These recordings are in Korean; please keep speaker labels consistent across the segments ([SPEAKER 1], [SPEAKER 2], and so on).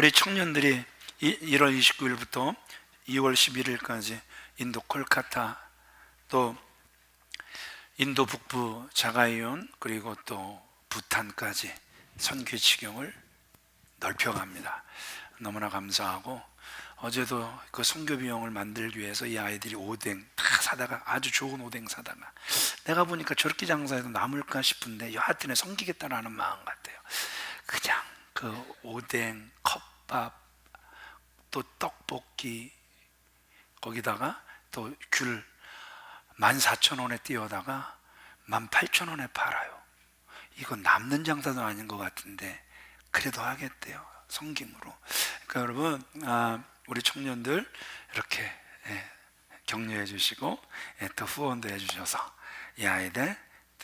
[SPEAKER 1] 우리 청년들이 1월 29일부터 2월 11일까지 인도 콜카타, 또 인도 북부 자가이온, 그리고 또 부탄까지 선교 지경을 넓혀갑니다. 너무나 감사하고, 어제도 그 선교 비용을 만들기 위해서 이 아이들이 오뎅 다 사다가, 아주 좋은 오뎅 사다가, 내가 보니까 저렇게 장사해도 남을까 싶은데 여하튼에 섬기겠다라는 마음 같아요. 그냥 그 오뎅, 컵밥, 또 떡볶이, 거기다가 또 귤 14,000원에 띄워다가 18,000원에 팔아요. 이거 남는 장사도 아닌 것 같은데 그래도 하겠대요, 섬김으로. 그러니까 여러분, 우리 청년들 이렇게 격려해 주시고, 또 후원도 해 주셔서 이 아이들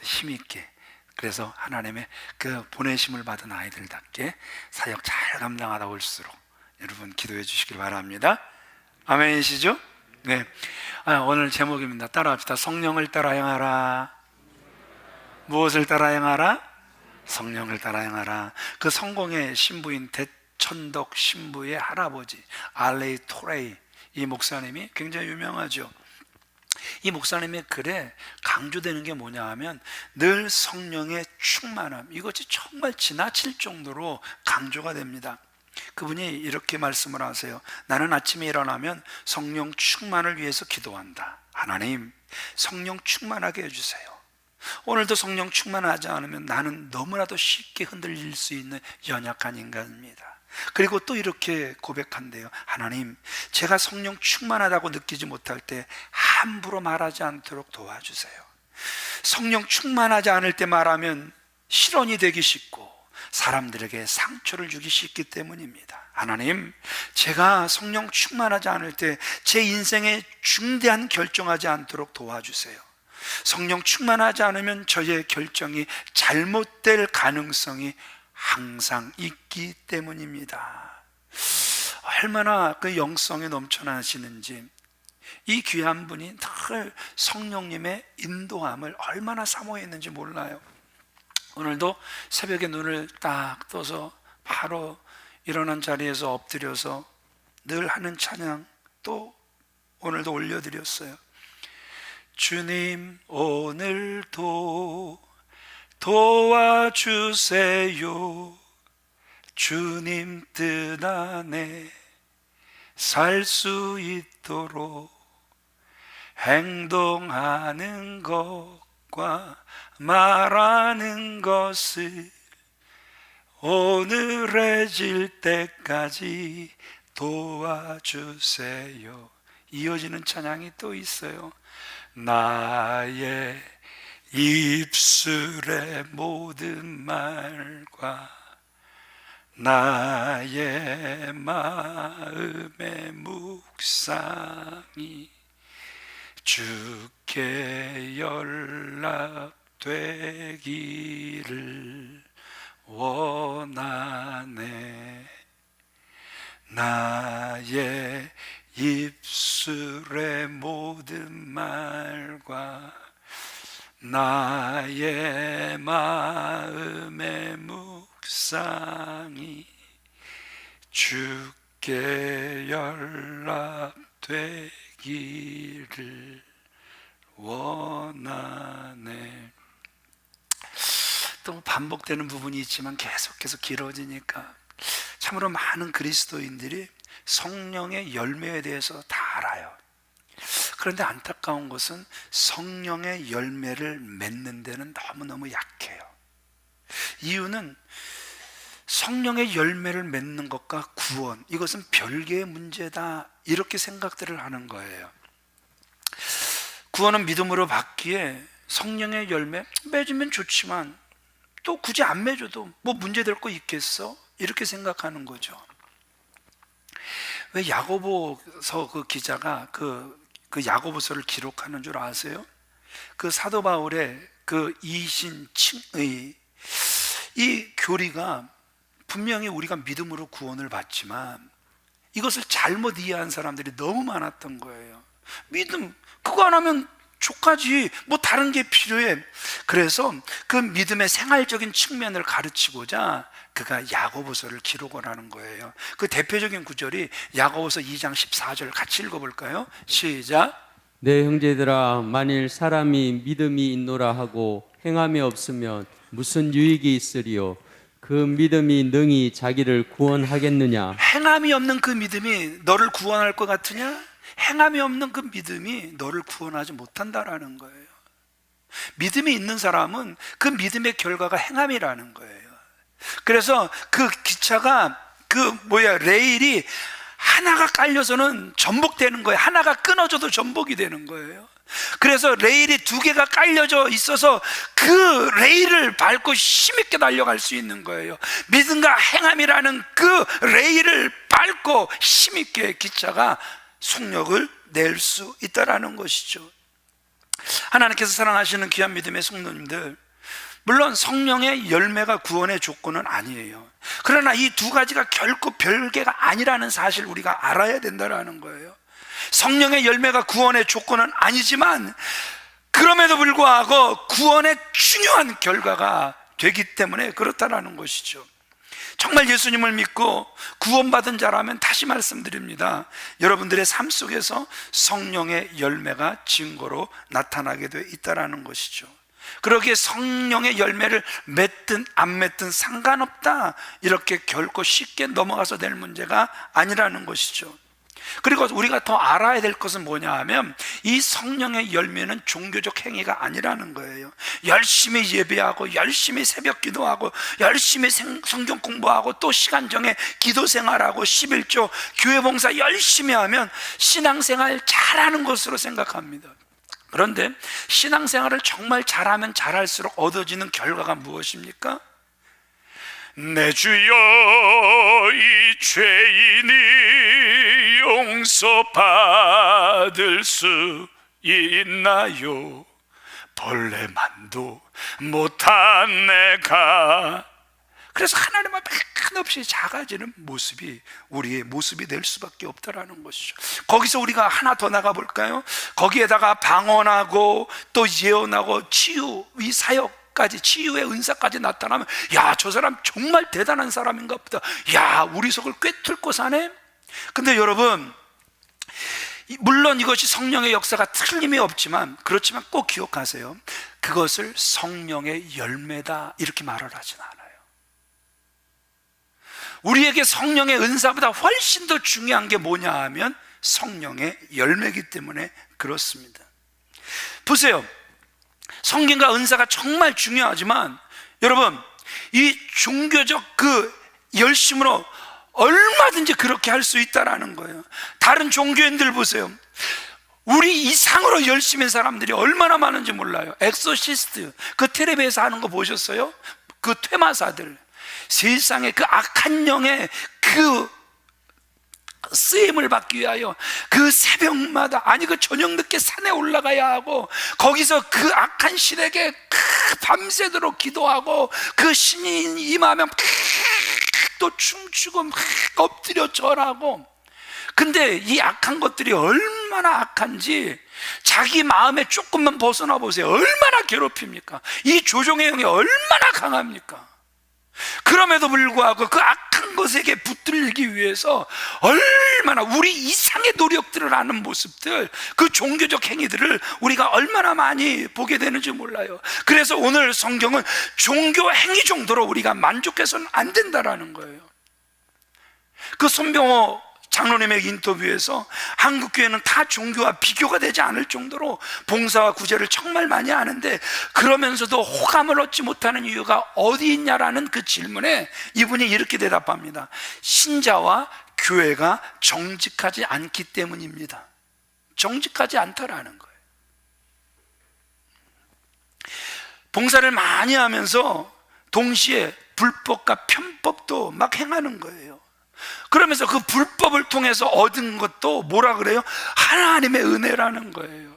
[SPEAKER 1] 힘있게, 그래서 하나님의 그 보내심을 받은 아이들답게 사역 잘 감당하다 올수록 여러분 기도해 주시길 바랍니다. 아멘이시죠? 네. 오늘 제목입니다. 따라합시다. 성령을 따라 행하라. 무엇을 따라 행하라? 성령을 따라 행하라. 그 성공의 신부인 대천덕 신부의 할아버지 알레이 토레이, 이 목사님이 굉장히 유명하죠. 이 목사님의 글에 강조되는 게 뭐냐 하면 늘 성령의 충만함, 이것이 정말 지나칠 정도로 강조가 됩니다. 그분이 이렇게 말씀을 하세요. 나는 아침에 일어나면 성령 충만을 위해서 기도한다. 하나님, 성령 충만하게 해주세요. 오늘도 성령 충만하지 않으면 나는 너무나도 쉽게 흔들릴 수 있는 연약한 인간입니다. 그리고 또 이렇게 고백한대요. 하나님, 제가 성령 충만하다고 느끼지 못할 때 함부로 말하지 않도록 도와주세요. 성령 충만하지 않을 때 말하면 실언이 되기 쉽고 사람들에게 상처를 주기 쉽기 때문입니다. 하나님, 제가 성령 충만하지 않을 때 제 인생에 중대한 결정하지 않도록 도와주세요. 성령 충만하지 않으면 저의 결정이 잘못될 가능성이 항상 있기 때문입니다. 얼마나 그 영성에 넘쳐나시는지, 이 귀한 분이 늘 성령님의 인도함을 얼마나 사모했는지 몰라요. 오늘도 새벽에 눈을 딱 떠서 바로 일어난 자리에서 엎드려서 늘 하는 찬양 또 오늘도 올려드렸어요. 주님, 오늘도 도와주세요. 주님 뜻 안에 살 수 있도록 행동하는 것과 말하는 것을 오늘해질 때까지 도와주세요. 이어지는 찬양이 또 있어요. 나의 입술의 모든 말과 나의 마음의 묵상이 주께 연락되기를 원하네. 나의 입술의 모든 말과 나의 마음의 묵상이 주께 연락되기를 원하네. 또 반복되는 부분이 있지만 계속해서 길어지니까 참으로 많은 그리스도인들이 성령의 열매에 대해서 다 알아요. 그런데 안타까운 것은 성령의 열매를 맺는 데는 너무너무 약해요. 이유는 성령의 열매를 맺는 것과 구원, 이것은 별개의 문제다, 이렇게 생각들을 하는 거예요. 구원은 믿음으로 받기에 성령의 열매 맺으면 좋지만 또 굳이 안 맺어도 뭐 문제될 거 있겠어? 이렇게 생각하는 거죠. 왜 야고보서 그 기자가 그 야고보서를 기록하는 줄 아세요? 그 사도 바울의 그 이신칭의 이 교리가 분명히 우리가 믿음으로 구원을 받지만 이것을 잘못 이해한 사람들이 너무 많았던 거예요. 믿음, 그거 안 하면 족하지. 뭐 다른 게 필요해. 그래서 그 믿음의 생활적인 측면을 가르치고자 그가 야고보서를 기록을 하는 거예요. 그 대표적인 구절이 야고보서 2장 14절 같이 읽어볼까요? 시작.
[SPEAKER 2] 내 형제들아, 만일 사람이 믿음이 있노라 하고 행함이 없으면 무슨 유익이 있으리요? 그 믿음이 능히 자기를 구원하겠느냐?
[SPEAKER 1] 행함이 없는 그 믿음이 너를 구원할 것 같으냐? 행함이 없는 그 믿음이 너를 구원하지 못한다라는 거예요. 믿음이 있는 사람은 그 믿음의 결과가 행함이라는 거예요. 그래서 그 기차가 레일이 하나가 깔려서는 전복되는 거예요. 하나가 끊어져도 전복이 되는 거예요. 그래서 레일이 두 개가 깔려져 있어서 그 레일을 밟고 힘있게 달려갈 수 있는 거예요. 믿음과 행함이라는 그 레일을 밟고 힘있게 기차가 속력을 낼 수 있다라는 것이죠. 하나님께서 사랑하시는 귀한 믿음의 성도님들, 물론 성령의 열매가 구원의 조건은 아니에요. 그러나 이 두 가지가 결코 별개가 아니라는 사실 우리가 알아야 된다는 거예요. 성령의 열매가 구원의 조건은 아니지만 그럼에도 불구하고 구원의 중요한 결과가 되기 때문에 그렇다라는 것이죠. 정말 예수님을 믿고 구원받은 자라면 다시 말씀드립니다, 여러분들의 삶 속에서 성령의 열매가 증거로 나타나게 되어 있다는 것이죠. 그러기에 성령의 열매를 맺든 안 맺든 상관없다, 이렇게 결코 쉽게 넘어가서 될 문제가 아니라는 것이죠. 그리고 우리가 더 알아야 될 것은 뭐냐 하면 이 성령의 열매는 종교적 행위가 아니라는 거예요. 열심히 예배하고 열심히 새벽 기도하고 열심히 성경 공부하고 또 시간 정해 기도 생활하고 11조 교회 봉사 열심히 하면 신앙생활 잘하는 것으로 생각합니다. 그런데 신앙생활을 정말 잘하면 잘할수록 얻어지는 결과가 무엇입니까? 내 주여, 이 죄인이 용서받을 수 있나요? 벌레만도 못한 내가. 그래서 하나님 앞에 한없이 작아지는 모습이 우리의 모습이 될 수밖에 없다라는 것이죠. 거기서 우리가 하나 더 나가볼까요? 거기에다가 방언하고 또 예언하고 치유, 이 사역까지, 치유의 은사까지 나타나면, 야, 저 사람 정말 대단한 사람인가 보다. 야, 우리 속을 꿰뚫고 사네. 근데 여러분, 물론 이것이 성령의 역사가 틀림이 없지만, 그렇지만 꼭 기억하세요. 그것을 성령의 열매다 이렇게 말을 하진 않아요. 우리에게 성령의 은사보다 훨씬 더 중요한 게 뭐냐 하면 성령의 열매이기 때문에 그렇습니다. 보세요, 성경과 은사가 정말 중요하지만 여러분, 이 종교적 그 열심으로 얼마든지 그렇게 할 수 있다라는 거예요. 다른 종교인들 보세요. 우리 이상으로 열심히 한 사람들이 얼마나 많은지 몰라요. 엑소시스트, 그 텔레비에서 하는 거 보셨어요? 그 퇴마사들, 세상에 그 악한 영의 그 쓰임을 받기 위하여 그 새벽마다, 아니 그 저녁 늦게 산에 올라가야 하고, 거기서 그 악한 신에게 밤새도록 기도하고, 그 신이 임하면 또 춤추고 막 엎드려 절하고. 근데 이 악한 것들이 얼마나 악한지 자기 마음에 조금만 벗어나 보세요. 얼마나 괴롭힙니까? 이 조종의 영이 얼마나 강합니까? 그럼에도 불구하고 그 악한 것에게 붙들기 위해서 얼마나 우리 이상의 노력들을 하는 모습들, 그 종교적 행위들을 우리가 얼마나 많이 보게 되는지 몰라요. 그래서 오늘 성경은 종교 행위 정도로 우리가 만족해서는 안 된다라는 거예요. 그 손병호 장로님의 인터뷰에서 한국교회는 타 종교와 비교가 되지 않을 정도로 봉사와 구제를 정말 많이 하는데, 그러면서도 호감을 얻지 못하는 이유가 어디 있냐라는 그 질문에 이분이 이렇게 대답합니다. 신자와 교회가 정직하지 않기 때문입니다. 정직하지 않다라는 거예요. 봉사를 많이 하면서 동시에 불법과 편법도 막 행하는 거예요. 그러면서 그 불법을 통해서 얻은 것도 뭐라 그래요? 하나님의 은혜라는 거예요.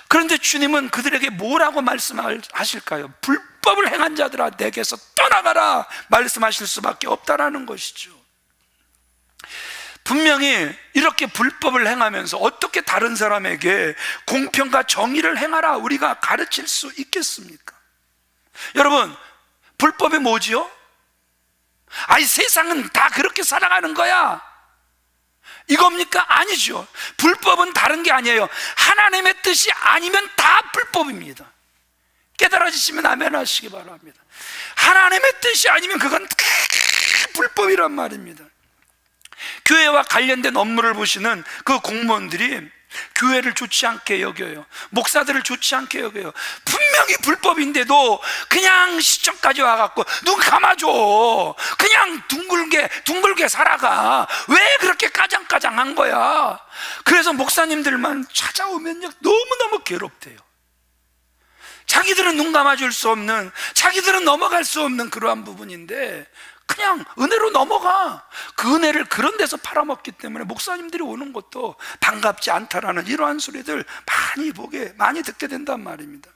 [SPEAKER 1] 그런데 주님은 그들에게 뭐라고 말씀하실까요? 불법을 행한 자들아 내게서 떠나가라 말씀하실 수밖에 없다라는 것이죠. 분명히 이렇게 불법을 행하면서 어떻게 다른 사람에게 공평과 정의를 행하라 우리가 가르칠 수 있겠습니까? 여러분, 불법이 뭐지요? 아니, 세상은 다 그렇게 살아가는 거야 이겁니까? 아니죠. 불법은 다른 게 아니에요. 하나님의 뜻이 아니면 다 불법입니다. 깨달아지시면 아멘 하시기 바랍니다. 하나님의 뜻이 아니면 그건 다 불법이란 말입니다. 교회와 관련된 업무를 보시는 그 공무원들이 교회를 좋지 않게 여겨요. 목사들을 좋지 않게 여겨요. 분명히 불법인데도 그냥 시청까지 와갖고 눈 감아줘, 그냥 둥글게 살아가. 왜 그렇게 까장까장한 거야? 그래서 목사님들만 찾아오면요 너무너무 괴롭대요. 자기들은 눈 감아줄 수 없는, 자기들은 넘어갈 수 없는 그러한 부분인데 그냥 은혜로 넘어가. 그 은혜를 그런 데서 팔아먹기 때문에 목사님들이 오는 것도 반갑지 않다라는 이러한 소리들 많이 듣게 된단 말입니다.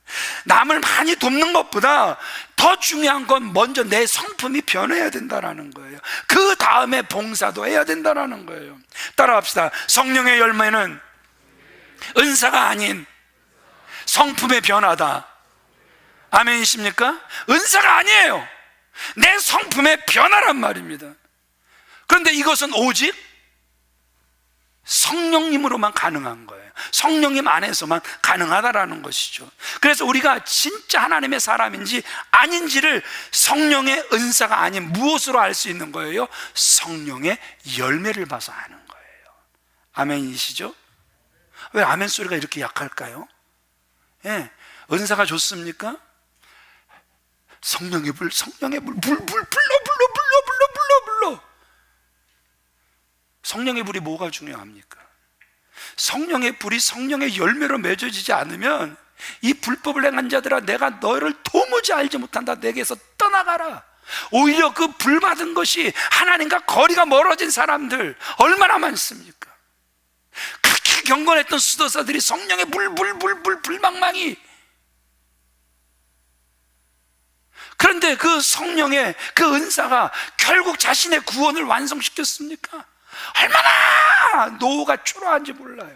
[SPEAKER 1] 남을 많이 돕는 것보다 더 중요한 건 먼저 내 성품이 변해야 된다라는 거예요. 그 다음에 봉사도 해야 된다라는 거예요. 따라합시다. 성령의 열매는 은사가 아닌 성품의 변화다. 아멘이십니까? 은사가 아니에요. 내 성품의 변화란 말입니다. 그런데 이것은 오직 성령님으로만 가능한 거예요. 성령님 안에서만 가능하다라는 것이죠. 그래서 우리가 진짜 하나님의 사람인지 아닌지를 성령의 은사가 아닌 무엇으로 알 수 있는 거예요? 성령의 열매를 봐서 아는 거예요. 아멘이시죠? 왜 아멘 소리가 이렇게 약할까요? 예, 은사가 좋습니까? 성령의 불, 불러. 성령의 불이 뭐가 중요합니까? 성령의 불이 성령의 열매로 맺어지지 않으면 이 불법을 행한 자들아, 내가 너를 도무지 알지 못한다. 내게서 떠나가라. 오히려 그 불 받은 것이 하나님과 거리가 멀어진 사람들 얼마나 많습니까? 그렇게 경건했던 수도사들이 성령의 불망망이. 그런데 그 성령의 그 은사가 결국 자신의 구원을 완성시켰습니까? 얼마나 노후가 초라한지 몰라요.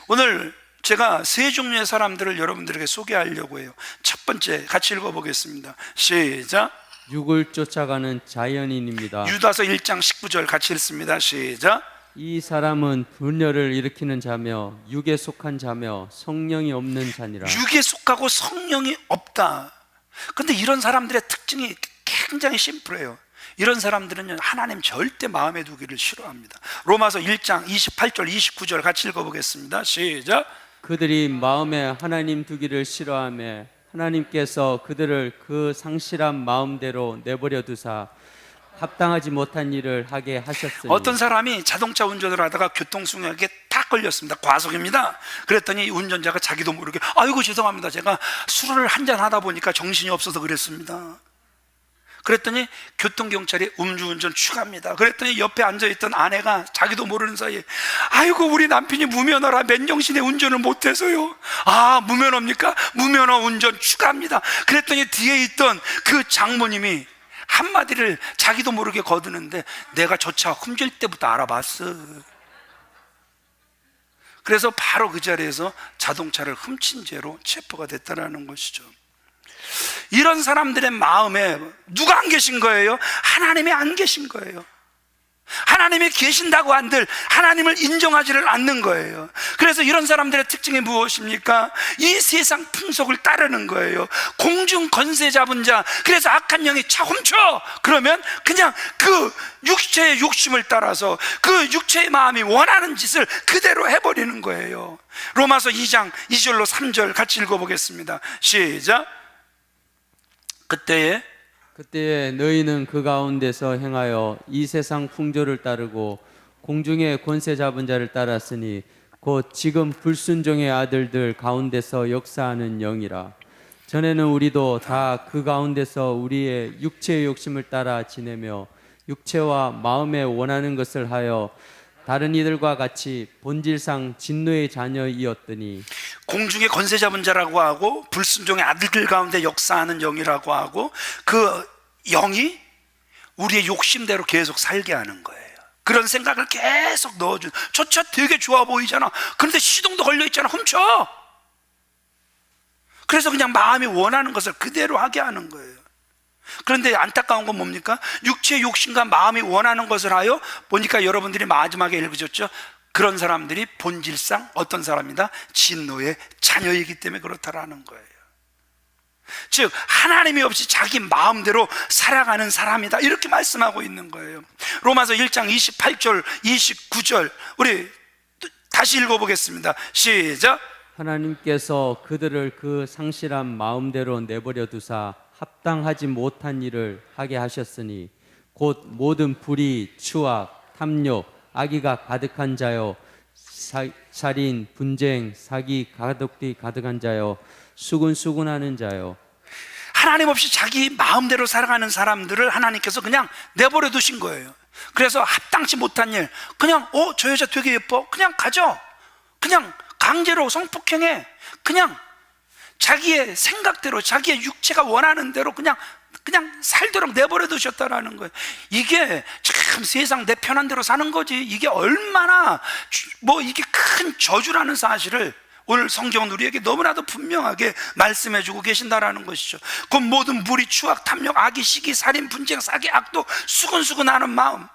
[SPEAKER 1] 오늘 제가 세 종류의 사람들을 여러분들에게 소개하려고 해요. 첫 번째, 같이 읽어보겠습니다. 시작.
[SPEAKER 2] 육을 쫓아가는 자연인입니다.
[SPEAKER 1] 유다서 1장 19절 같이 읽습니다. 시작.
[SPEAKER 2] 이 사람은 분열을 일으키는 자며 육에 속한 자며 성령이 없는 자니라.
[SPEAKER 1] 육에 속하고 성령이 없다. 그런데 이런 사람들의 특징이 굉장히 심플해요. 이런 사람들은 하나님 절대 마음에 두기를 싫어합니다. 로마서 1장 28절 29절 같이 읽어보겠습니다. 시작.
[SPEAKER 2] 그들이 마음에 하나님 두기를 싫어하며 하나님께서 그들을 그 상실한 마음대로 내버려 두사 합당하지 못한 일을 하게 하셨으니.
[SPEAKER 1] 어떤 사람이 자동차 운전을 하다가 교통수령에 딱 걸렸습니다. 과속입니다. 그랬더니 운전자가 자기도 모르게 아이고 죄송합니다, 제가 술을 한잔 하다 보니까 정신이 없어서 그랬습니다. 그랬더니 교통경찰이 음주운전 추가합니다. 그랬더니 옆에 앉아있던 아내가 자기도 모르는 사이에 아이고 우리 남편이 무면허라 맨정신에 운전을 못해서요. 아, 무면허입니까? 무면허 운전 추가합니다. 그랬더니 뒤에 있던 그 장모님이 한마디를 자기도 모르게 거두는데 내가 저 차 훔칠 때부터 알아봤어. 그래서 바로 그 자리에서 자동차를 훔친 죄로 체포가 됐다는 것이죠. 이런 사람들의 마음에 누가 안 계신 거예요? 하나님이 안 계신 거예요. 하나님이 계신다고 한들 하나님을 인정하지를 않는 거예요. 그래서 이런 사람들의 특징이 무엇입니까? 이 세상 풍속을 따르는 거예요. 공중 권세 잡은 자, 그래서 악한 영이 차 훔쳐! 그러면 그냥 그 육체의 욕심을 따라서 그 육체의 마음이 원하는 짓을 그대로 해버리는 거예요. 로마서 2장 2절로 3절 같이 읽어보겠습니다. 시작. 그때에
[SPEAKER 2] 너희는 그 가운데서 행하여 이 세상 풍조를 따르고 공중의 권세 잡은 자를 따랐으니 곧 지금 불순종의 아들들 가운데서 역사하는 영이라. 전에는 우리도 다 그 가운데서 우리의 육체의 욕심을 따라 지내며 육체와 마음에 원하는 것을 하여 다른 이들과 같이 본질상 진노의 자녀이었더니.
[SPEAKER 1] 공중의 권세 잡은 자라고 하고 불순종의 아들들 가운데 역사하는 영이라고 하고 그 영이 우리의 욕심대로 계속 살게 하는 거예요. 그런 생각을 계속 넣어준. 저 차 되게 좋아 보이잖아. 그런데 시동도 걸려 있잖아. 훔쳐. 그래서 그냥 마음이 원하는 것을 그대로 하게 하는 거예요. 그런데 안타까운 건 뭡니까? 육체의 욕심과 마음이 원하는 것을 하여 보니까 여러분들이 마지막에 읽으셨죠? 그런 사람들이 본질상 어떤 사람이다? 진노의 자녀이기 때문에 그렇다라는 거예요. 즉 하나님이 없이 자기 마음대로 살아가는 사람이다, 이렇게 말씀하고 있는 거예요. 로마서 1장 28절 29절 우리 다시 읽어보겠습니다. 시작.
[SPEAKER 2] 하나님께서 그들을 그 상실한 마음대로 내버려 두사 합당하지 못한 일을 하게 하셨으니 곧 모든 불의, 추악, 탐욕, 악의가 가득한 자요, 살인, 분쟁, 사기, 가독이 가득한 자요, 수군수군하는 자요.
[SPEAKER 1] 하나님 없이 자기 마음대로 살아가는 사람들을 하나님께서 그냥 내버려 두신 거예요. 그래서 합당치 못한 일, 그냥 저 여자 되게 예뻐, 그냥 가져. 그냥 강제로 성폭행해. 그냥 자기의 생각대로, 자기의 육체가 원하는 대로 그냥 살도록 내버려 두셨다라는 거예요. 이게 참 세상 내 편한 대로 사는 거지, 이게 얼마나 이게 큰 저주라는 사실을 오늘 성경은 우리에게 너무나도 분명하게 말씀해 주고 계신다라는 것이죠. 그 모든 불의, 추악, 탐욕, 악의, 시기, 살인, 분쟁, 사기, 악도, 수근수근하는 마음,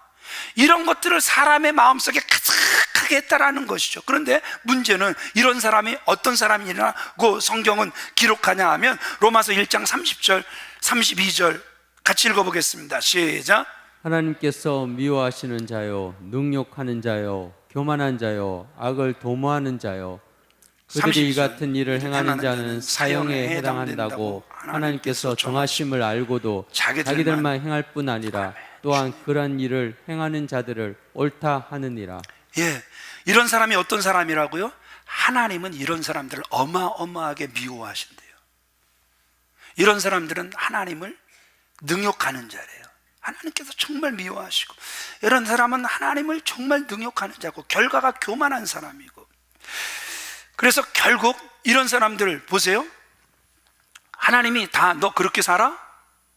[SPEAKER 1] 이런 것들을 사람의 마음속에 가득하게 했다라는 것이죠. 그런데 문제는 이런 사람이 어떤 사람이라고 성경은 기록하냐 하면 로마서 1장 30절 32절 같이 읽어보겠습니다. 시작.
[SPEAKER 2] 하나님께서 미워하시는 자요, 능욕하는 자요, 교만한 자요, 악을 도모하는 자요, 그들이 이 같은 일을 행하는 자는 사형에 해당한다고 하나님께서 정하심을 알고도 자기들만 행할 뿐 아니라 또한 그러한 일을 행하는 자들을 옳다 하느니라.
[SPEAKER 1] 예, 이런 사람이 어떤 사람이라고요? 하나님은 이런 사람들을 어마어마하게 미워하신대요. 이런 사람들은 하나님을 능욕하는 자래요. 하나님께서 정말 미워하시고, 이런 사람은 하나님을 정말 능욕하는 자고 결과가 교만한 사람이고. 그래서 결국 이런 사람들 보세요. 하나님이 다 너 그렇게 살아?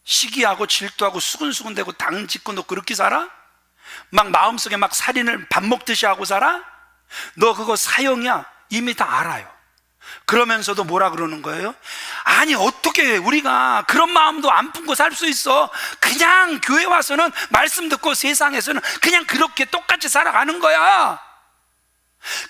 [SPEAKER 1] 시기하고 질투하고 수근수근대고 당짓고 너 그렇게 살아? 막 마음속에 막 살인을 밥 먹듯이 하고 살아? 너 그거 사형이야. 이미 다 알아요. 그러면서도 뭐라 그러는 거예요? 아니 어떻게 우리가 그런 마음도 안 품고 살 수 있어? 그냥 교회 와서는 말씀 듣고 세상에서는 그냥 그렇게 똑같이 살아가는 거야.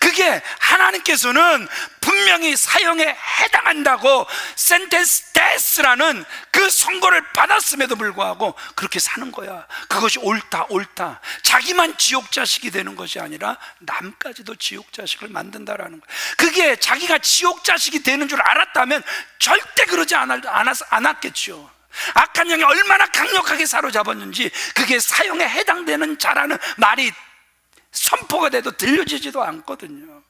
[SPEAKER 1] 그게 하나님께서는 분명히 사형에 해당한다고 센텐스 데스라는 그 선고를 받았음에도 불구하고 그렇게 사는 거야. 그것이 옳다. 자기만 지옥 자식이 되는 것이 아니라 남까지도 지옥 자식을 만든다라는 거야. 그게 자기가 지옥 자식이 되는 줄 알았다면 절대 그러지 않았겠죠. 악한 영이 얼마나 강력하게 사로잡았는지 그게 사형에 해당되는 자라는 말이 선포가 돼도 들려지지도 않거든요.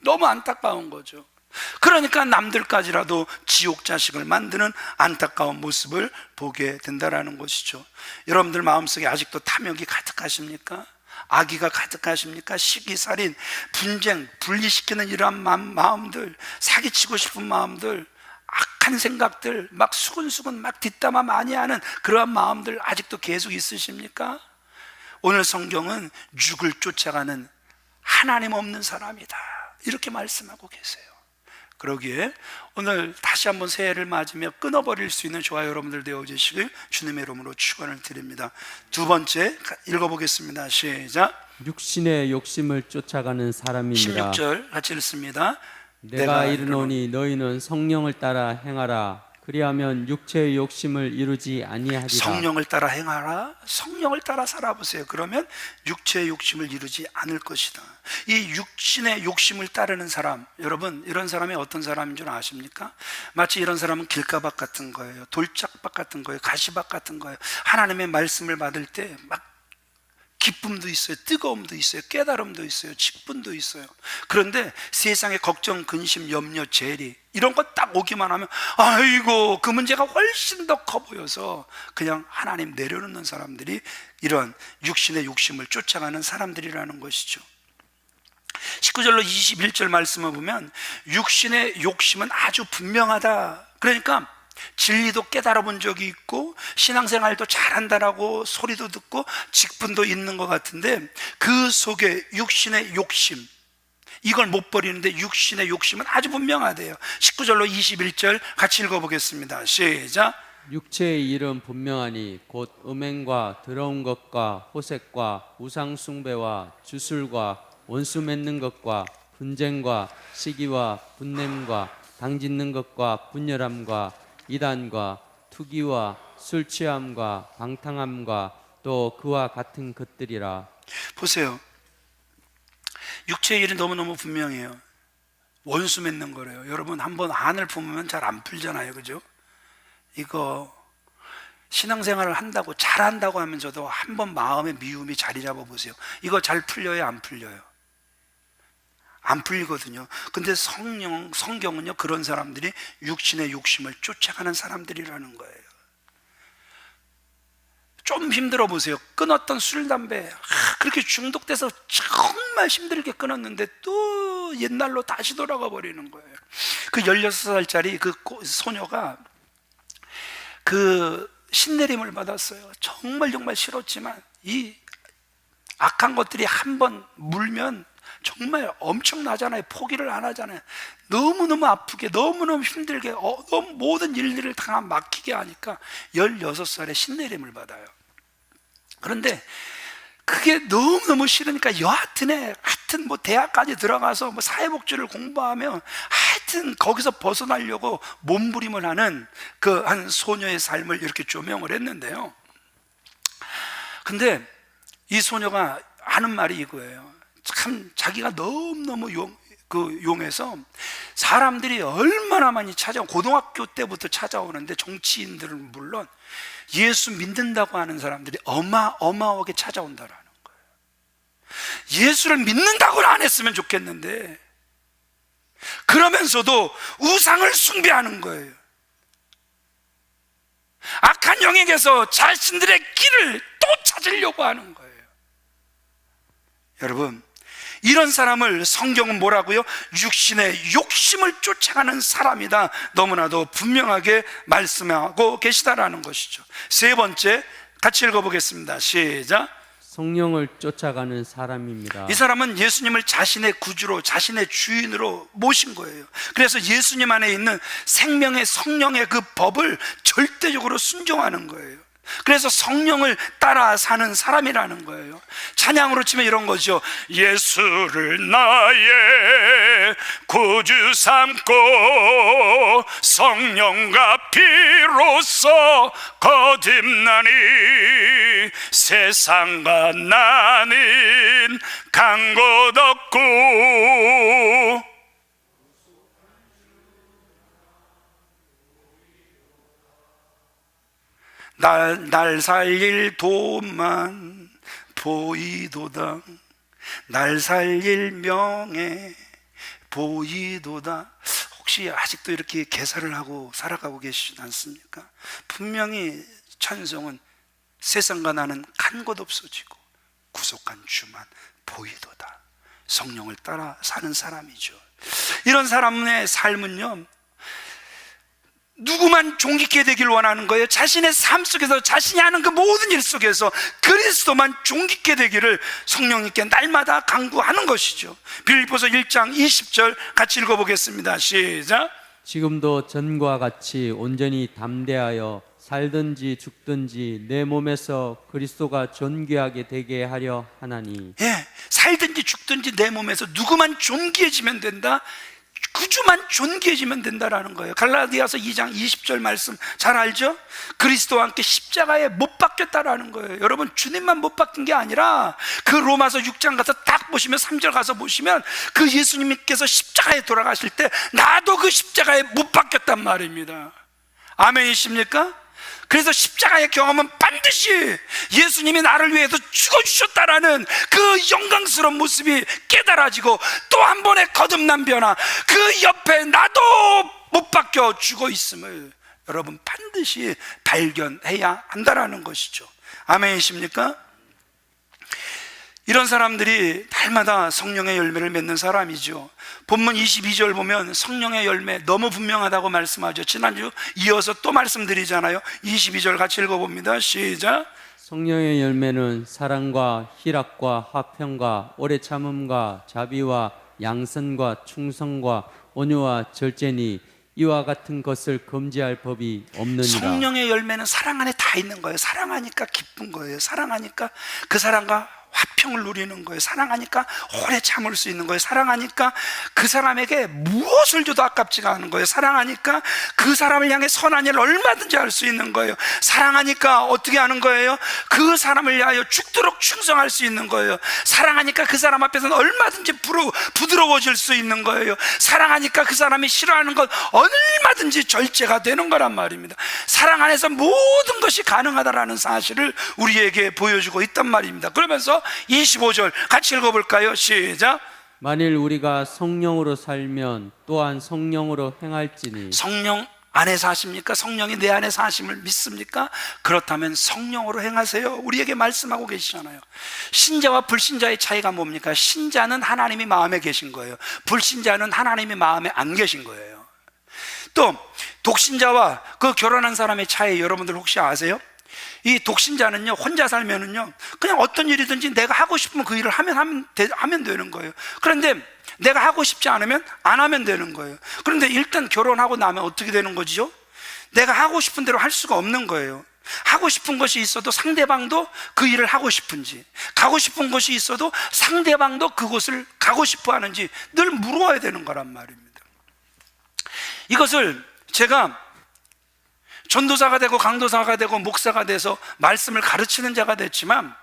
[SPEAKER 1] 너무 안타까운 거죠. 그러니까 남들까지라도 지옥 자식을 만드는 안타까운 모습을 보게 된다라는 것이죠. 여러분들 마음속에 아직도 탐욕이 가득하십니까? 악의가 가득하십니까? 시기살인, 분쟁, 분리시키는 이러한 마음들, 사기치고 싶은 마음들, 악한 생각들, 막 수근수근 막 뒷담화 많이 하는 그러한 마음들 아직도 계속 있으십니까? 오늘 성경은 육을 쫓아가는 하나님 없는 사람이다, 이렇게 말씀하고 계세요. 그러기에 오늘 다시 한번 새해를 맞으며 끊어버릴 수 있는 저와 여러분들 되어주시길 주님의 이름으로 축원을 드립니다. 두 번째 읽어보겠습니다. 시작.
[SPEAKER 2] 육신의 욕심을 쫓아가는 사람이니라.
[SPEAKER 1] 16절 같이 읽습니다.
[SPEAKER 2] 내가 이르노니 너희는 성령을 따라 행하라. 그리하면 육체의 욕심을 이루지 아니하리라.
[SPEAKER 1] 성령을 따라 행하라. 성령을 따라 살아보세요. 그러면 육체의 욕심을 이루지 않을 것이다. 이 육신의 욕심을 따르는 사람, 여러분 이런 사람이 어떤 사람인 줄 아십니까? 마치 이런 사람은 길가박 같은 거예요. 돌짝박 같은 거예요. 가시박 같은 거예요. 하나님의 말씀을 받을 때 막 기쁨도 있어요. 뜨거움도 있어요. 깨달음도 있어요. 직분도 있어요. 그런데 세상의 걱정, 근심, 염려, 재리 이런 거 딱 오기만 하면 아이고 그 문제가 훨씬 더 커 보여서 그냥 하나님 내려놓는 사람들이 이런 육신의 욕심을 쫓아가는 사람들이라는 것이죠. 19절로 21절 말씀을 보면 육신의 욕심은 아주 분명하다. 그러니까 진리도 깨달아 본 적이 있고 신앙생활도 잘한다라고 소리도 듣고 직분도 있는 것 같은데 그 속에 육신의 욕심, 이걸 못 버리는데 육신의 욕심은 아주 분명하대요. 19절로 21절 같이 읽어보겠습니다. 시작.
[SPEAKER 2] 육체의 일은 분명하니 곧 음행과 더러운 것과 호색과 우상 숭배와 주술과 원수 맺는 것과 분쟁과 시기와 분냄과 당짓는 것과 분열함과 이단과 투기와 술 취함과 방탕함과 또 그와 같은 것들이라.
[SPEAKER 1] 보세요. 육체의 일이 너무너무 분명해요. 원수 맺는 거래요. 여러분 한번 안을 품으면 잘 안 풀잖아요, 그죠? 이거 신앙생활을 한다고 잘한다고 하면서도 한번 마음의 미움이 자리 잡아 보세요. 이거 잘 풀려요, 안 풀려요? 안 풀리거든요. 근데 성경은요 그런 사람들이 육신의 욕심을 쫓아가는 사람들이라는 거예요. 좀 힘들어 보세요. 끊었던 술, 담배 그렇게 중독돼서 정말 힘들게 끊었는데 또 옛날로 다시 돌아가 버리는 거예요. 그 16살짜리 그 소녀가 그 신내림을 받았어요. 정말 싫었지만 이 악한 것들이 한번 물면 정말 엄청나잖아요. 포기를 안 하잖아요. 너무너무 아프게 너무너무 힘들게 너무 모든 일들을 다 막히게 하니까 16살에 신내림을 받아요. 그런데 그게 너무너무 싫으니까 하여튼 뭐 대학까지 들어가서 뭐 사회복지를 공부하며 하여튼 거기서 벗어나려고 몸부림을 하는 그 한 소녀의 삶을 이렇게 조명을 했는데요. 근데 이 소녀가 하는 말이 이거예요. 참 자기가 너무너무 용해서 사람들이 얼마나 많이 고등학교 때부터 찾아오는데 정치인들은 물론 예수 믿는다고 하는 사람들이 어마어마하게 찾아온다라는 거예요. 예수를 믿는다고는 안 했으면 좋겠는데 그러면서도 우상을 숭배하는 거예요. 악한 영에게서 자신들의 길을 또 찾으려고 하는 거예요. 여러분, 이런 사람을 성경은 뭐라고요? 육신의 욕심을 쫓아가는 사람이다, 너무나도 분명하게 말씀하고 계시다라는 것이죠. 세 번째 같이 읽어보겠습니다. 시작.
[SPEAKER 2] 성령을 쫓아가는 사람입니다.
[SPEAKER 1] 이 사람은 예수님을 자신의 구주로, 자신의 주인으로 모신 거예요. 그래서 예수님 안에 있는 생명의 성령의 그 법을 절대적으로 순종하는 거예요. 그래서 성령을 따라 사는 사람이라는 거예요. 찬양으로 치면 이런 거죠. 예수를 나의 구주 삼고 성령과 피로써 거듭나니 세상과 나는 간 곳 없고 날 살릴 돈만 보이도다. 날 살릴 명예 보이도다. 혹시 아직도 이렇게 개사를 하고 살아가고 계시지 않습니까? 분명히 찬송은 세상과 나는 간 곳 없어지고 구속한 주만 보이도다. 성령을 따라 사는 사람이죠. 이런 사람의 삶은요, 누구만 존귀케 되길 원하는 거예요. 자신의 삶 속에서, 자신이 하는 그 모든 일 속에서 그리스도만 존귀케 되기를 성령님께 날마다 간구하는 것이죠. 빌립보서 1장 20절 같이 읽어보겠습니다. 시작.
[SPEAKER 2] 지금도 전과 같이 온전히 담대하여 살든지 죽든지 내 몸에서 그리스도가 존귀하게 되게 하려 하나니.
[SPEAKER 1] 살든지 죽든지 내 몸에서 누구만 존귀해지면 된다, 구주만 존귀해지면 된다라는 거예요. 갈라디아서 2장 20절 말씀 잘 알죠? 그리스도와 함께 십자가에 못 박혔다라는 거예요. 여러분, 주님만 못 박힌 게 아니라 그 로마서 6장 가서 딱 보시면, 3절 가서 보시면 그 예수님께서 십자가에 돌아가실 때 나도 그 십자가에 못 박혔단 말입니다. 아멘이십니까? 그래서 십자가의 경험은 반드시 예수님이 나를 위해서 죽어주셨다라는 그 영광스러운 모습이 깨달아지고, 또 한 번의 거듭난 변화, 그 옆에 나도 못 박혀 죽어 있음을 여러분 반드시 발견해야 한다라는 것이죠. 아멘이십니까? 이런 사람들이 날마다 성령의 열매를 맺는 사람이죠. 본문 22절 보면 성령의 열매 너무 분명하다고 말씀하죠. 지난주 이어서 또 말씀드리잖아요. 22절 같이 읽어봅니다. 시작.
[SPEAKER 2] 성령의 열매는 사랑과 희락과 화평과 오래 참음과 자비와 양선과 충성과 온유와 절제니 이와 같은 것을 금지할 법이 없느니라.
[SPEAKER 1] 성령의 열매는 사랑 안에 다 있는 거예요. 사랑하니까 기쁜 거예요. 사랑하니까 그 사람과 화평을 누리는 거예요. 사랑하니까 오래 참을 수 있는 거예요. 사랑하니까 그 사람에게 무엇을 줘도 아깝지가 않은 거예요. 사랑하니까 그 사람을 향해 선한 일을 얼마든지 할 수 있는 거예요. 사랑하니까 어떻게 하는 거예요? 그 사람을 위하여 죽도록 충성할 수 있는 거예요. 사랑하니까 그 사람 앞에서는 얼마든지 부드러워질 수 있는 거예요. 사랑하니까 그 사람이 싫어하는 것 얼마든지 절제가 되는 거란 말입니다. 사랑 안에서 모든 것이 가능하다라는 사실을 우리에게 보여주고 있단 말입니다. 그러면서 25절 같이 읽어볼까요? 시작.
[SPEAKER 2] 만일 우리가 성령으로 살면 또한 성령으로 행할지니.
[SPEAKER 1] 성령 안에 사십니까? 성령이 내 안에 사심을 믿습니까? 그렇다면 성령으로 행하세요. 우리에게 말씀하고 계시잖아요. 신자와 불신자의 차이가 뭡니까? 신자는 하나님이 마음에 계신 거예요. 불신자는 하나님이 마음에 안 계신 거예요. 또 독신자와 그 결혼한 사람의 차이 여러분들 혹시 아세요? 이 독신자는요, 혼자 살면은요, 그냥 어떤 일이든지 내가 하고 싶으면 그 일을 하면 되는 거예요. 그런데 내가 하고 싶지 않으면 안 하면 되는 거예요. 그런데 일단 결혼하고 나면 어떻게 되는 거죠? 내가 하고 싶은 대로 할 수가 없는 거예요. 하고 싶은 것이 있어도 상대방도 그 일을 하고 싶은지, 가고 싶은 것이 있어도 상대방도 그곳을 가고 싶어 하는지 늘 물어야 되는 거란 말입니다. 이것을 제가 전도사가 되고 강도사가 되고 목사가 돼서 말씀을 가르치는 자가 됐지만,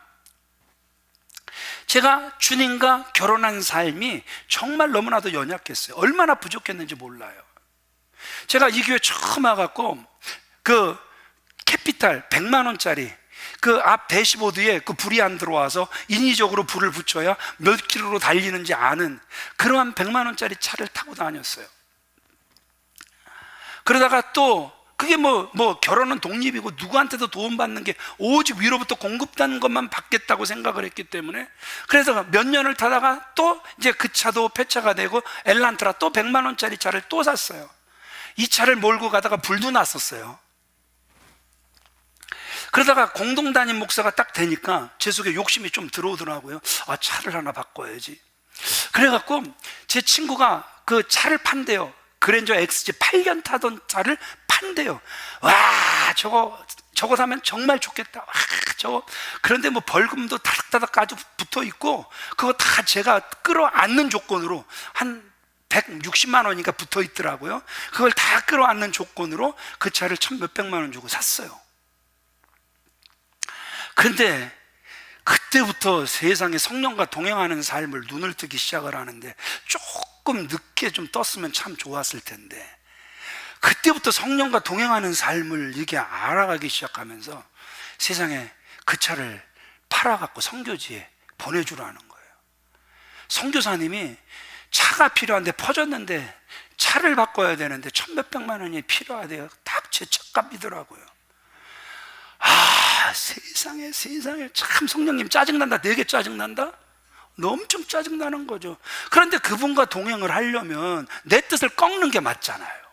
[SPEAKER 1] 제가 주님과 결혼한 삶이 정말 너무나도 연약했어요. 얼마나 부족했는지 몰라요. 제가 이 교회 처음 와갖고 그 캐피탈 100만 원짜리 그 앞 대시보드에 그 불이 안 들어와서 인위적으로 불을 붙여야 몇 킬로로 달리는지 아는 그러한 100만 원짜리 차를 타고 다녔어요. 그러다가 또 그게 뭐 결혼은 독립이고 누구한테도 도움받는 게 오직 위로부터 공급되는 것만 받겠다고 생각을 했기 때문에, 그래서 몇 년을 타다가 또 이제 그 차도 폐차가 되고 엘란트라 또 100만 원짜리 차를 또 샀어요. 이 차를 몰고 가다가 불도 났었어요. 그러다가 공동단임 목사가 딱 되니까 제 속에 욕심이 좀 들어오더라고요. 아, 차를 하나 바꿔야지. 그래갖고 제 친구가 그 차를 판대요. 그랜저 XG 8년 타던 차를 판대요. 와, 저거 사면 정말 좋겠다. 와, 저거. 그런데 뭐 벌금도 다닥다닥 아주 붙어 있고, 그거 다 제가 끌어안는 조건으로 한 160만 원이니까 붙어 있더라고요. 그걸 다 끌어안는 조건으로 그 차를 1,몇백만 원 주고 샀어요. 근데 그때부터 세상에 성령과 동행하는 삶을 눈을 뜨기 시작을 하는데, 조금 늦게 좀 떴으면 참 좋았을 텐데, 그때부터 성령과 동행하는 삶을 이렇게 알아가기 시작하면서 세상에 그 차를 팔아갖고 선교지에 보내주라는 거예요. 선교사님이 차가 필요한데 퍼졌는데 차를 바꿔야 되는데 1,몇백만 원이 필요하대요. 딱 제 차값이더라고요. 아, 세상에 참 성령님 짜증난다. 되게 짜증난다. 엄청 짜증나는 거죠. 그런데 그분과 동행을 하려면 내 뜻을 꺾는 게 맞잖아요.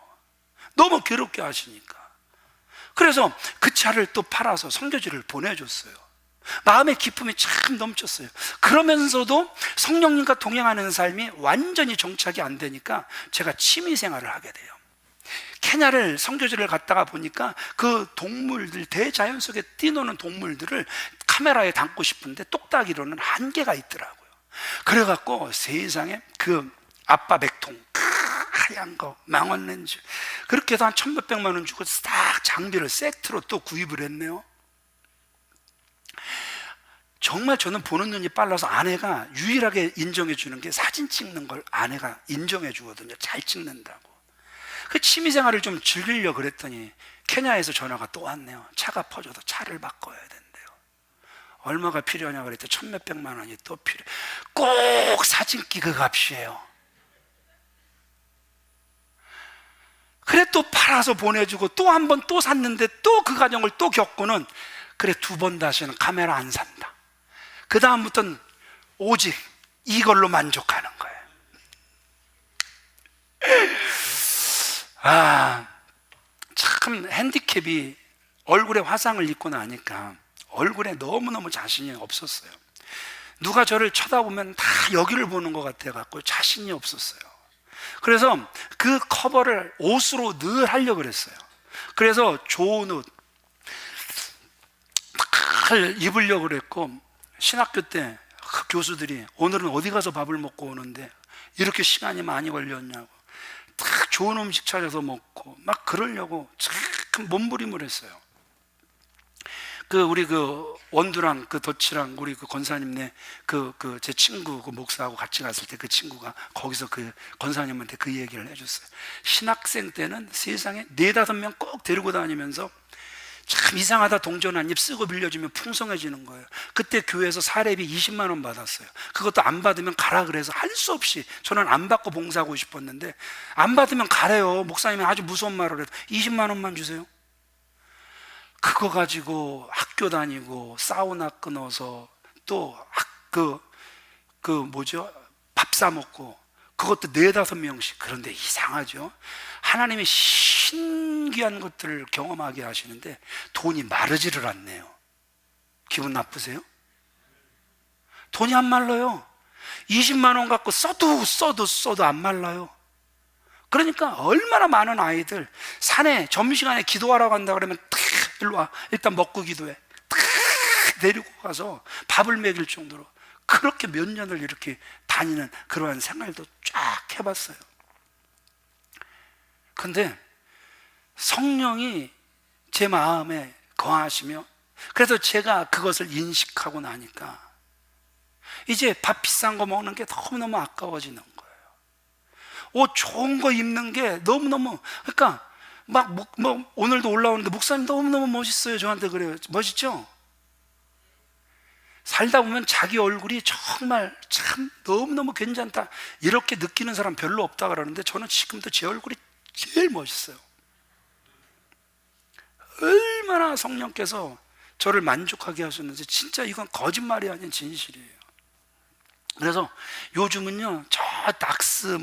[SPEAKER 1] 너무 괴롭게 하시니까. 그래서 그 차를 또 팔아서 선교지를 보내줬어요. 마음의 기쁨이 참 넘쳤어요. 그러면서도 성령님과 동행하는 삶이 완전히 정착이 안 되니까 제가 취미 생활을 하게 돼요. 케냐를 선교지를 갔다가 보니까 그 동물들, 대자연 속에 뛰노는 동물들을 카메라에 담고 싶은데 똑딱이로는 한계가 있더라고요. 그래갖고 세상에 그 아빠 맥통 하얀 거, 망원 렌즈, 그렇게 해서 한 1,몇백만 원 주고 딱 장비를 세트로 또 구입을 했네요. 정말 저는 보는 눈이 빨라서 아내가 유일하게 인정해 주는 게 사진 찍는 걸 아내가 인정해 주거든요. 잘 찍는다고. 그 취미생활을 좀 즐기려고 그랬더니 케냐에서 전화가 또 왔네요. 차가 퍼져서 차를 바꿔야 된대요. 얼마가 필요하냐고 그랬더니 1,몇백만 원이 또 필요해. 꼭 사진기 그 값이에요. 그래 또 팔아서 보내주고 또 한 번 또 샀는데 또 그 과정을 또 겪고는, 그래 2번 다시는 카메라 안 산다. 그 다음부터는 오직 이걸로 만족하는 거예요. 참 핸디캡이 얼굴에 화상을 입고 나니까 얼굴에 너무너무 자신이 없었어요. 누가 저를 쳐다보면 다 여기를 보는 것 같아갖고 자신이 없었어요. 그래서 그 커버를 옷으로 늘 하려고 그랬어요. 그래서 좋은 옷 잘 입으려고 그랬고, 신학교 때 그 교수들이 오늘은 어디 가서 밥을 먹고 오는데 이렇게 시간이 많이 걸렸냐고, 딱 좋은 음식 찾아서 먹고 막 그러려고 참 몸부림을 했어요. 우리 원두랑 덫이랑 우리 권사님네 제 친구 목사하고 같이 갔을 때 그 친구가 거기서 권사님한테 그 얘기를 해줬어요. 신학생 때는 세상에 4-5명 꼭 데리고 다니면서 참 이상하다 동전 한 입 쓰고 빌려주면 풍성해지는 거예요. 그때 교회에서 사례비 20만 원 받았어요. 그것도 안 받으면 가라 그래서 할 수 없이 저는 안 받고 봉사하고 싶었는데, 안 받으면 가래요. 목사님이 아주 무서운 말을 해도 20만 원만 주세요. 그거 가지고 학교 다니고 사우나 끊어서 또 밥 사 먹고, 그것도 4-5명씩. 그런데 이상하죠. 하나님이 신기한 것들을 경험하게 하시는데 돈이 마르지를 않네요. 기분 나쁘세요? 돈이 안 말라요. 20만 원 갖고 써도 안 말라요. 그러니까 얼마나 많은 아이들 산에 점심시간에 기도하라고 한다 그러면 탁 일로 와, 일단 먹고 기도해, 탁 데리고 가서 밥을 먹일 정도로 그렇게 몇 년을 이렇게 다니는 그러한 생활도 쫙 해봤어요. 근데 성령이 제 마음에 거하시며, 그래서 제가 그것을 인식하고 나니까 이제 밥 비싼 거 먹는 게 너무너무 아까워지는 거예요. 옷 좋은 거 입는 게 너무너무, 그러니까 오늘도 올라오는데 목사님 너무너무 멋있어요. 저한테 그래요. 멋있죠? 살다 보면 자기 얼굴이 정말 참 너무너무 괜찮다 이렇게 느끼는 사람 별로 없다 그러는데, 저는 지금도 제 얼굴이 제일 멋있어요. 얼마나 성령께서 저를 만족하게 하셨는지, 진짜 이건 거짓말이 아닌 진실이에요. 그래서 요즘은요, 저 닥스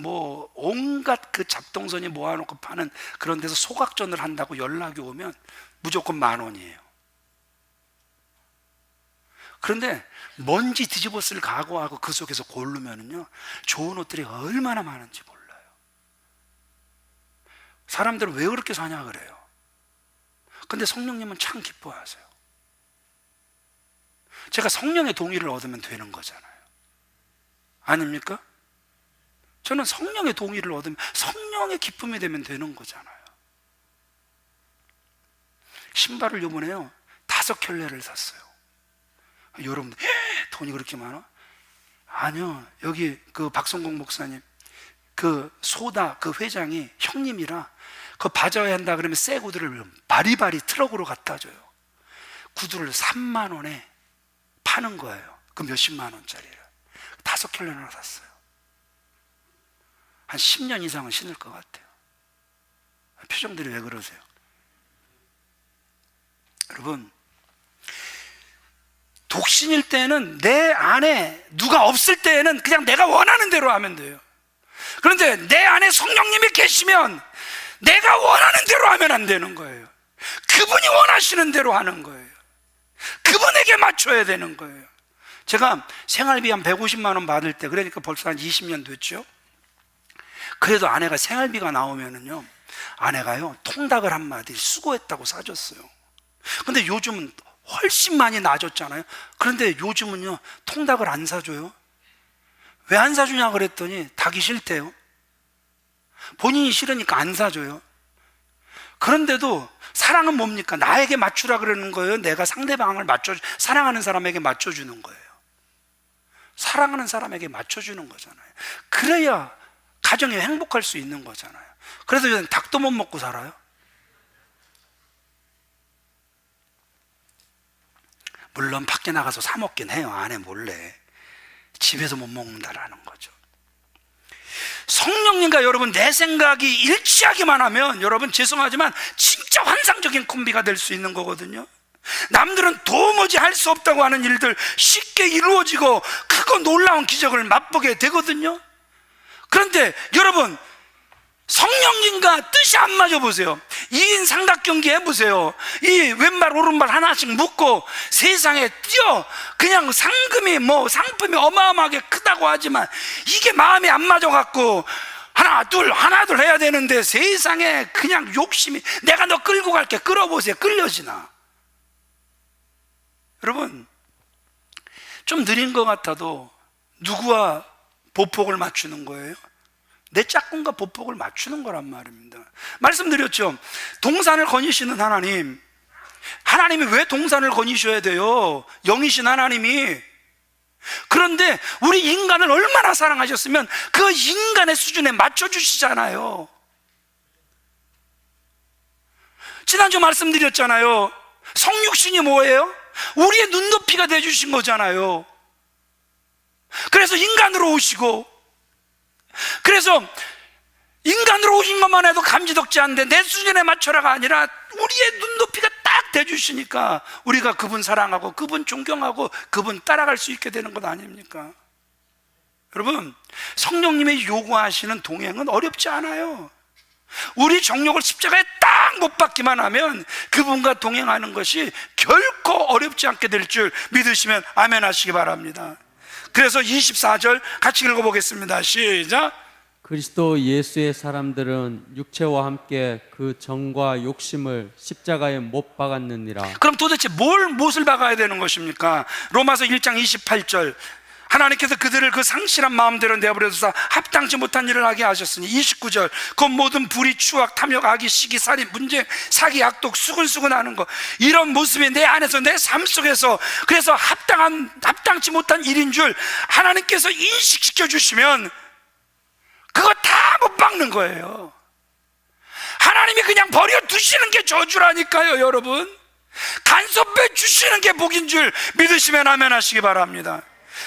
[SPEAKER 1] 온갖 잡동선이 모아놓고 파는 그런 데서 소각전을 한다고 연락이 오면 무조건 10,000원이에요. 그런데 먼지 뒤집어쓸 각오하고 그 속에서 고르면은요, 좋은 옷들이 얼마나 많은지 몰라요. 사람들은 왜 그렇게 사냐 그래요. 근데 성령님은 참 기뻐하세요. 제가 성령의 동의를 얻으면 되는 거잖아요. 아닙니까? 저는 성령의 동의를 얻으면, 성령의 기쁨이 되면 되는 거잖아요. 신발을 요번에요 5켤레를 샀어요. 여러분들 돈이 그렇게 많아? 아니요, 여기 박성공 목사님 소다 회장이 형님이라 봐줘야 한다 그러면 새 구두를 바리바리 트럭으로 갖다 줘요. 구두를 3만 원에 파는 거예요. 몇십만 원짜리를 5켤레나 샀어요. 한 10년 이상은 신을 것 같아요. 표정들이 왜 그러세요? 여러분, 독신일 때는 내 안에 누가 없을 때에는 그냥 내가 원하는 대로 하면 돼요. 그런데 내 안에 성령님이 계시면 내가 원하는 대로 하면 안 되는 거예요. 그분이 원하시는 대로 하는 거예요. 그분에게 맞춰야 되는 거예요. 제가 생활비 한 150만 원 받을 때, 그러니까 벌써 한 20년 됐죠. 그래도 아내가 생활비가 나오면은요, 아내가요 통닭을 한 마디 수고했다고 사줬어요. 근데 요즘은 훨씬 많이 나아졌잖아요. 그런데 요즘은요 통닭을 안 사줘요. 왜 안 사주냐 그랬더니 닭이 싫대요. 본인이 싫으니까 안 사줘요. 그런데도 사랑은 뭡니까? 나에게 맞추라 그러는 거예요? 내가 상대방을 사랑하는 사람에게 맞춰주는 거예요? 사랑하는 사람에게 맞춰주는 거잖아요. 그래야 가정이 행복할 수 있는 거잖아요. 그래서 요즘 닭도 못 먹고 살아요. 물론 밖에 나가서 사 먹긴 해요. 아내 몰래. 집에서 못 먹는다라는 거죠. 성령님과 여러분 내 생각이 일치하기만 하면, 여러분 죄송하지만 진짜 환상적인 콤비가 될 수 있는 거거든요. 남들은 도무지 할 수 없다고 하는 일들 쉽게 이루어지고, 크고 놀라운 기적을 맛보게 되거든요. 그런데 여러분, 성령님과 뜻이 안 맞아 보세요. 2인 삼각경기 해보세요. 이 왼발 오른발 하나씩 묶고 세상에 뛰어. 그냥 상금이 상품이 어마어마하게 크다고 하지만 이게 마음이 안 맞아갖고 하나 둘 해야 되는데 세상에 그냥 욕심이, 내가 너 끌고 갈게. 끌어보세요. 끌려지나? 여러분, 좀 느린 것 같아도 누구와 보폭을 맞추는 거예요? 내 짝꿍과 보폭을 맞추는 거란 말입니다. 말씀드렸죠. 동산을 거니시는 하나님, 하나님이 왜 동산을 거니셔야 돼요? 영이신 하나님이. 그런데 우리 인간을 얼마나 사랑하셨으면 그 인간의 수준에 맞춰주시잖아요. 지난주 말씀드렸잖아요. 성육신이 뭐예요? 우리의 눈높이가 되어주신 거잖아요. 그래서 인간으로 오시고, 그래서 인간으로 오신 것만 해도 감지덕지 않는데 내 수준에 맞춰라가 아니라 우리의 눈높이가 딱 대주시니까 우리가 그분 사랑하고 그분 존경하고 그분 따라갈 수 있게 되는 것 아닙니까? 여러분, 성령님의 요구하시는 동행은 어렵지 않아요. 우리 정욕을 십자가에 딱 못 박기만 하면 그분과 동행하는 것이 결코 어렵지 않게 될 줄 믿으시면 아멘 하시기 바랍니다. 그래서 24절 같이 읽어보겠습니다. 시작.
[SPEAKER 2] 그리스도 예수의 사람들은 육체와 함께 그 정과 욕심을 십자가에 못 박았느니라.
[SPEAKER 1] 그럼 도대체 무엇을 박아야 되는 것입니까? 로마서 1장 28절, 하나님께서 그들을 그 상실한 마음대로 내버려두사 합당치 못한 일을 하게 하셨으니. 29절, 그 모든 불의, 추악, 탐욕, 악의, 시기, 살인, 문제, 사기, 악독, 수근수근 하는 것, 이런 모습이 내 안에서, 내 삶 속에서, 그래서 합당치 못한 일인 줄 하나님께서 인식시켜 주시면 그거 다 못 박는 거예요. 하나님이 그냥 버려두시는 게 저주라니까요. 여러분, 간섭해 주시는 게 복인 줄 믿으시면 아멘 하시기 바랍니다.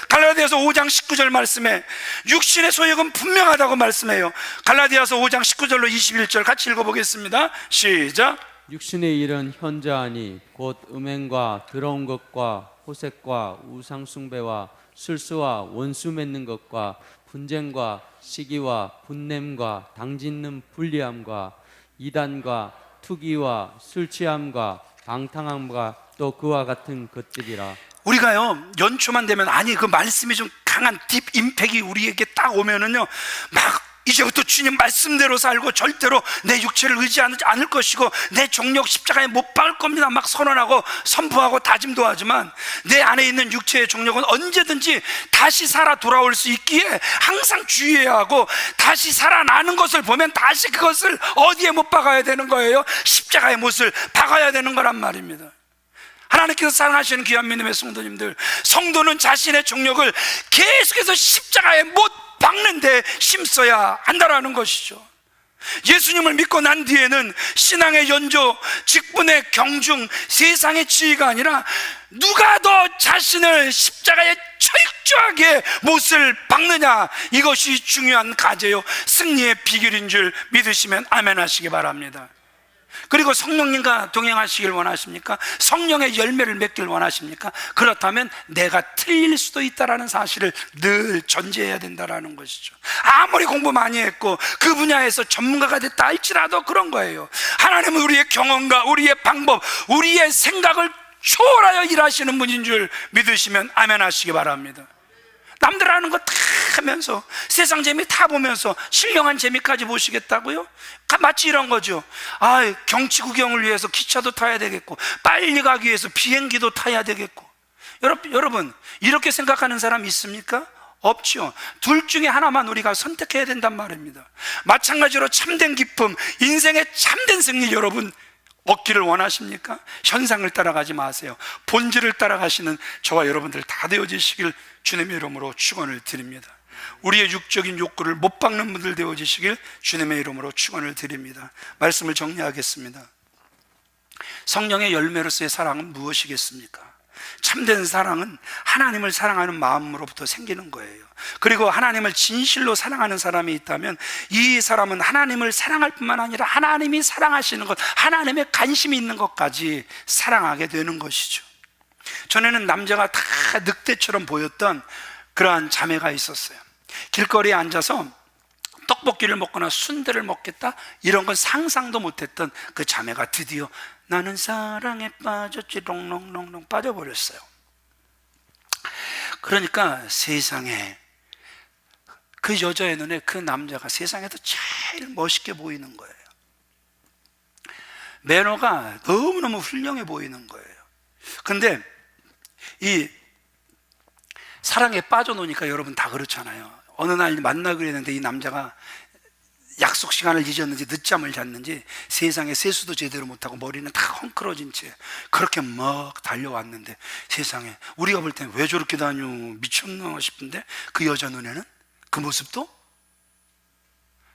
[SPEAKER 1] 갈라디아서 5장 19절 말씀에 육신의 소욕은 분명하다고 말씀해요. 갈라디아서 5장 19절로 21절 같이 읽어보겠습니다. 시작.
[SPEAKER 2] 육신의 일은 현저하니 곧 음행과 더러운 것과 호색과 우상숭배와 술수와 원수 맺는 것과 분쟁과 시기와 분냄과 당짓는 불리함과 이단과 투기와 술취함과 방탕함과 또 그와 같은 것들이라.
[SPEAKER 1] 우리가요, 연초만 되면, 아니 그 말씀이 좀 강한 딥 임팩이 우리에게 딱 오면은요, 막 이제부터 주님 말씀대로 살고 절대로 내 육체를 의지하지 않을 것이고 내 정욕 십자가에 못 박을 겁니다 막 선언하고 선포하고 다짐도 하지만, 내 안에 있는 육체의 정욕은 언제든지 다시 살아 돌아올 수 있기에 항상 주의해야 하고, 다시 살아나는 것을 보면 다시 그것을 어디에 못 박아야 되는 거예요? 십자가의 못을 박아야 되는 거란 말입니다. 하나님께서 사랑하시는 귀한 믿음의 성도님들, 성도는 자신의 정욕을 계속해서 십자가에 못 박는데 심써야 한다라는 것이죠. 예수님을 믿고 난 뒤에는 신앙의 연조, 직분의 경중, 세상의 지위가 아니라 누가 더 자신을 십자가에 철저하게 못을 박느냐, 이것이 중요한 과제요, 승리의 비결인 줄 믿으시면 아멘 하시기 바랍니다. 그리고 성령님과 동행하시길 원하십니까? 성령의 열매를 맺길 원하십니까? 그렇다면 내가 틀릴 수도 있다는 사실을 늘 전제해야 된다는 것이죠. 아무리 공부 많이 했고 그 분야에서 전문가가 됐다 할지라도 그런 거예요. 하나님은 우리의 경험과 우리의 방법, 우리의 생각을 초월하여 일하시는 분인 줄 믿으시면 아멘 하시기 바랍니다. 남들 하는 거 다 하면서, 세상 재미 다 보면서 신령한 재미까지 보시겠다고요? 마치 이런 거죠. 경치 구경을 위해서 기차도 타야 되겠고, 빨리 가기 위해서 비행기도 타야 되겠고. 여러분, 이렇게 생각하는 사람 있습니까? 없죠. 둘 중에 하나만 우리가 선택해야 된단 말입니다. 마찬가지로 참된 기쁨, 인생의 참된 승리, 여러분 얻기를 원하십니까? 현상을 따라가지 마세요. 본질을 따라가시는 저와 여러분들 다 되어지시길 주님의 이름으로 축원을 드립니다. 우리의 육적인 욕구를 못 박는 분들 되어지시길 주님의 이름으로 축원을 드립니다. 말씀을 정리하겠습니다. 성령의 열매로서의 사랑은 무엇이겠습니까? 참된 사랑은 하나님을 사랑하는 마음으로부터 생기는 거예요. 그리고 하나님을 진실로 사랑하는 사람이 있다면 이 사람은 하나님을 사랑할 뿐만 아니라 하나님이 사랑하시는 것, 하나님의 관심이 있는 것까지 사랑하게 되는 것이죠. 전에는 남자가 다 늑대처럼 보였던 그러한 자매가 있었어요. 길거리에 앉아서 떡볶이를 먹거나 순대를 먹겠다, 이런 건 상상도 못했던 그 자매가 드디어 나는 사랑에 빠졌지 롱롱롱롱 빠져버렸어요. 그러니까 세상에 그 여자의 눈에 그 남자가 세상에서 제일 멋있게 보이는 거예요. 매너가 너무너무 훌륭해 보이는 거예요. 근데 이 사랑에 빠져놓으니까 여러분 다 그렇잖아요. 어느 날 만나기로 했는데 이 남자가 약속 시간을 잊었는지 늦잠을 잤는지 세상에 세수도 제대로 못하고 머리는 다 헝클어진 채 그렇게 막 달려왔는데, 세상에 우리가 볼 때는 왜 저렇게 다녀 미쳤나 싶은데 그 여자 눈에는 그 모습도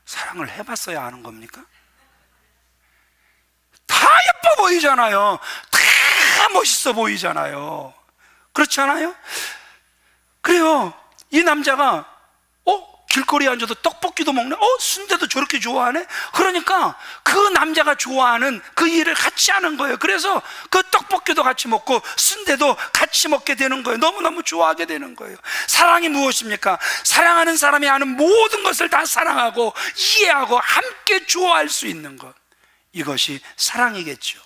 [SPEAKER 1] 사랑을 해봤어야 아는 겁니까? 다 예뻐 보이잖아요. 다 멋있어 보이잖아요. 그렇지 않아요? 그래요. 이 남자가 길거리에 앉아도 떡볶이도 먹네, 순대도 저렇게 좋아하네. 그러니까 그 남자가 좋아하는 그 일을 같이 하는 거예요. 그래서 그 떡볶이도 같이 먹고 순대도 같이 먹게 되는 거예요. 너무너무 좋아하게 되는 거예요. 사랑이 무엇입니까? 사랑하는 사람이 하는 모든 것을 다 사랑하고 이해하고 함께 좋아할 수 있는 것, 이것이 사랑이겠죠.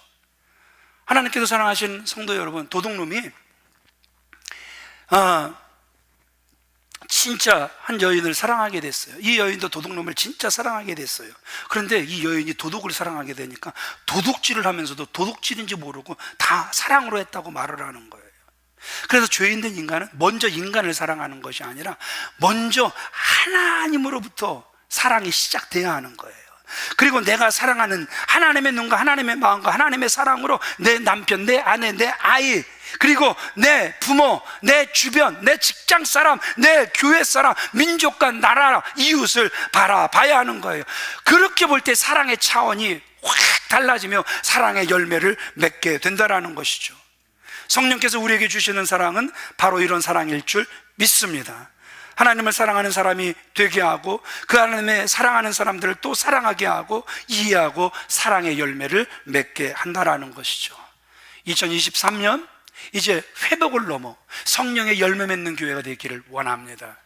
[SPEAKER 1] 하나님께서 사랑하신 성도 여러분, 도둑놈이 진짜 한 여인을 사랑하게 됐어요. 이 여인도 도둑놈을 진짜 사랑하게 됐어요. 그런데 이 여인이 도둑을 사랑하게 되니까 도둑질을 하면서도 도둑질인지 모르고 다 사랑으로 했다고 말을 하는 거예요. 그래서 죄인된 인간은 먼저 인간을 사랑하는 것이 아니라 먼저 하나님으로부터 사랑이 시작돼야 하는 거예요. 그리고 내가 사랑하는 하나님의 눈과 하나님의 마음과 하나님의 사랑으로 내 남편, 내 아내, 내 아이, 그리고 내 부모, 내 주변, 내 직장 사람, 내 교회 사람, 민족과 나라, 이웃을 바라봐야 하는 거예요. 그렇게 볼 때 사랑의 차원이 확 달라지며 사랑의 열매를 맺게 된다는 것이죠. 성령께서 우리에게 주시는 사랑은 바로 이런 사랑일 줄 믿습니다. 하나님을 사랑하는 사람이 되게 하고 그 하나님의 사랑하는 사람들을 또 사랑하게 하고 이해하고 사랑의 열매를 맺게 한다라는 것이죠. 2023년 이제 회복을 넘어 성령의 열매 맺는 교회가 되기를 원합니다.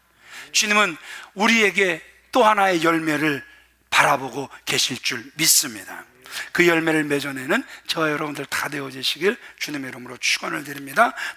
[SPEAKER 1] 주님은 우리에게 또 하나의 열매를 바라보고 계실 줄 믿습니다. 그 열매를 맺어내는 저와 여러분들 다 되어지시길 주님의 이름으로 축원을 드립니다.